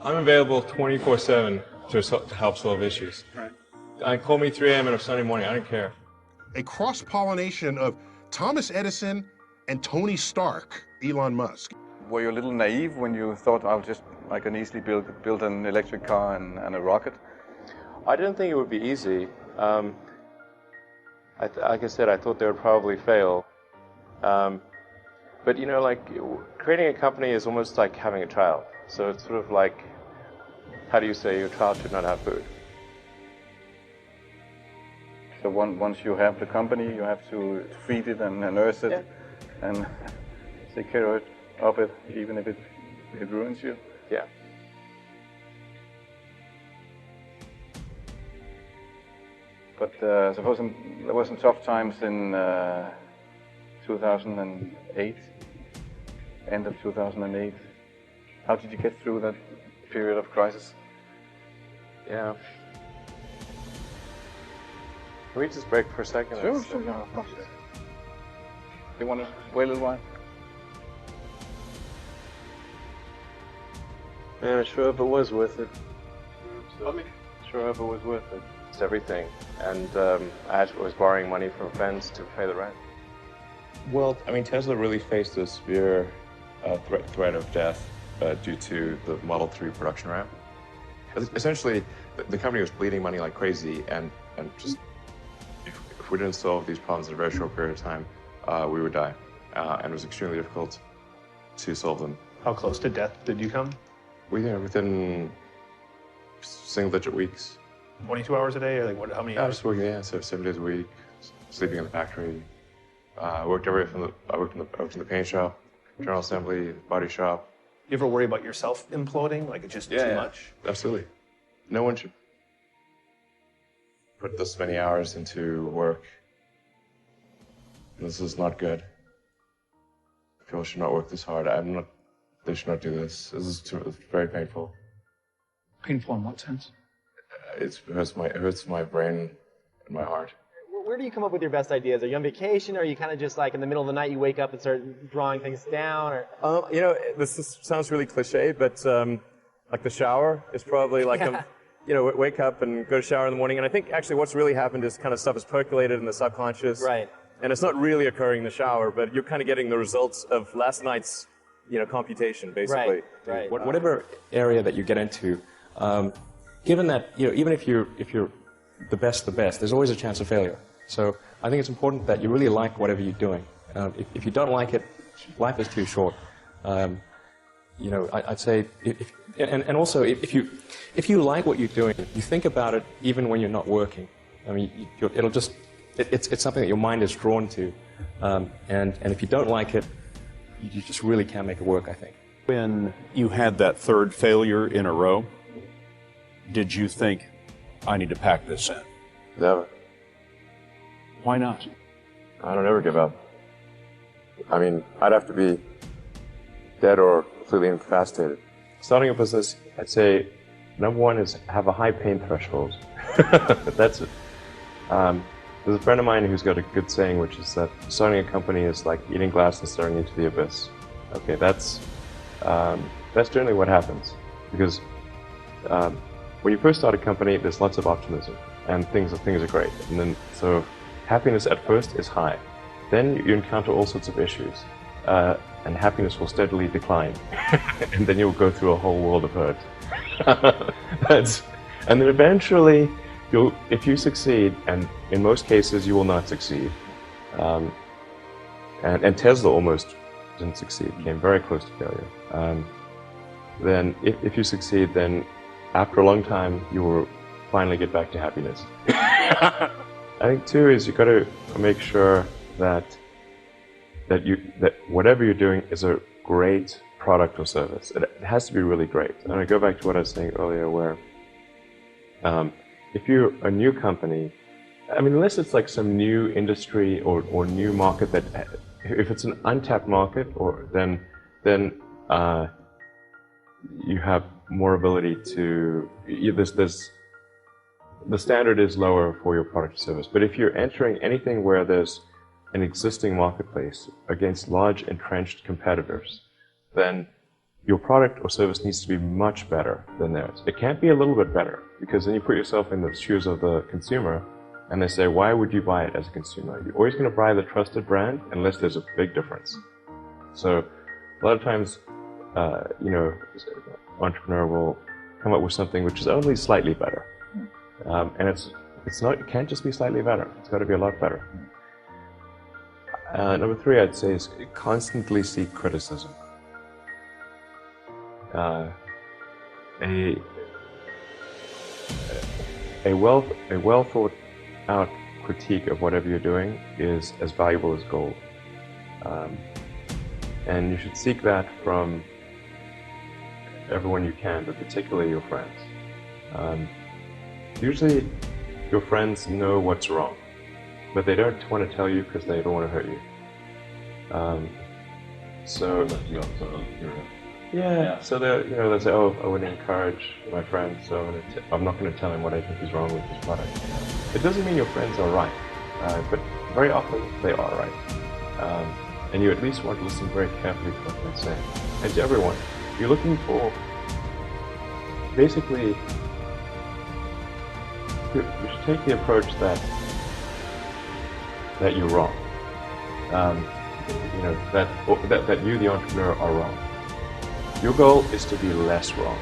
I'm available 24/7 to help solve issues. Right. Call me 3 a.m. on a Sunday morning. I don't care. A cross-pollination of Thomas Edison and Tony Stark, Elon Musk. Were you a little naive when you thought I can easily build an electric car and a rocket? I didn't think it would be easy. Like I said, I thought they would probably fail. But you know, like creating a company is almost like having a child. So it's sort of like, how do you say your child should not have food? So once you have the company, you have to feed it and nurse it, and take care of it, even if it ruins you. Yeah. But suppose there were some tough times in 2008, end of 2008. How did you get through that period of crisis? Yeah. Can we just break for a second? Sure, of course. You want to wait a little while? Man, sure hope it was worth it. Sure hope it was worth it. It's everything. And I was borrowing money from friends to pay the rent. Well, I mean, Tesla really faced a severe threat of death due to the Model 3 production ramp. Essentially, the company was bleeding money like crazy, and just if we didn't solve these problems in a very short period of time, we would die. And it was extremely difficult to solve them. How close to death did you come? Within single-digit weeks. 22 hours a day, or like what? How many I hours? was working, so 7 days a week, sleeping in the factory. I worked in the paint shop, general assembly, body shop. You ever worry about yourself imploding? Like it's just too much? Absolutely. No one should put this many hours into work. This is not good. People should not work this hard. They should not do this. It's very painful. Painful in what sense? It hurts my brain and my heart. Where do you come up with your best ideas? Are you on vacation, or are you kind of just like in the middle of the night you wake up and start drawing things down? Or You know, sounds really cliche, but like the shower is probably like wake up and go to shower in the morning. And I think actually what's really happened is kind of stuff is percolated in the subconscious. Right. And it's not really occurring in the shower, but you're kind of getting the results of last night's computation, basically. Right. Whatever area that you get into, given that even if you're the best, there's always a chance of failure. So I think it's important that you really like whatever you're doing. If you don't like it, life is too short. I'd say and also if you like what you're doing, you think about it even when you're not working. I mean, it's something that your mind is drawn to, and if you don't like it, you just really can't make it work, I think. When you had that third failure in a row, did you think, I need to pack this in? Never. Why not? I don't ever give up. I mean, I'd have to be dead or completely incapacitated. Starting a business, I'd say, number one is have a high pain threshold. That's it. There's a friend of mine who's got a good saying, which is that starting a company is like eating glass and staring into the abyss. Okay, that's generally what happens. Because when you first start a company, there's lots of optimism, and things are great. And then, so happiness at first is high. Then you encounter all sorts of issues, and happiness will steadily decline. And then you'll go through a whole world of hurt. And then eventually, if you succeed, and in most cases you will not succeed, and Tesla almost didn't succeed, came very close to failure. Then if you succeed, then after a long time you will finally get back to happiness. I think too is you got to make sure that whatever you're doing is a great product or service. It has to be really great. And I go back to what I was saying earlier, where if you're a new company, I mean, unless it's like some new industry or new market that, if it's an untapped market, then you have more ability to, the standard is lower for your product or service. But if you're entering anything where there's an existing marketplace against large entrenched competitors, then your product or service needs to be much better than theirs. It can't be a little bit better, because then you put yourself in the shoes of the consumer and they say, why would you buy it as a consumer? You're always going to buy the trusted brand unless there's a big difference. So a lot of times, entrepreneur will come up with something which is only slightly better. And it can't just be slightly better. It's got to be a lot better. Number 3, I'd say, is constantly seek criticism. A well thought out critique of whatever you're doing is as valuable as gold. And you should seek that from everyone you can, but particularly your friends. Usually your friends know what's wrong, but they don't want to tell you because they don't want to hurt you. So they'll say, oh, I would encourage my friend, so I'm not going to tell him what I think is wrong with his product. It doesn't mean your friends are right, but very often they are right. And you at least want to listen very carefully to what they say. And to everyone, you're looking for, basically, you should take the approach that you're wrong. That you, the entrepreneur, are wrong. Your goal is to be less wrong.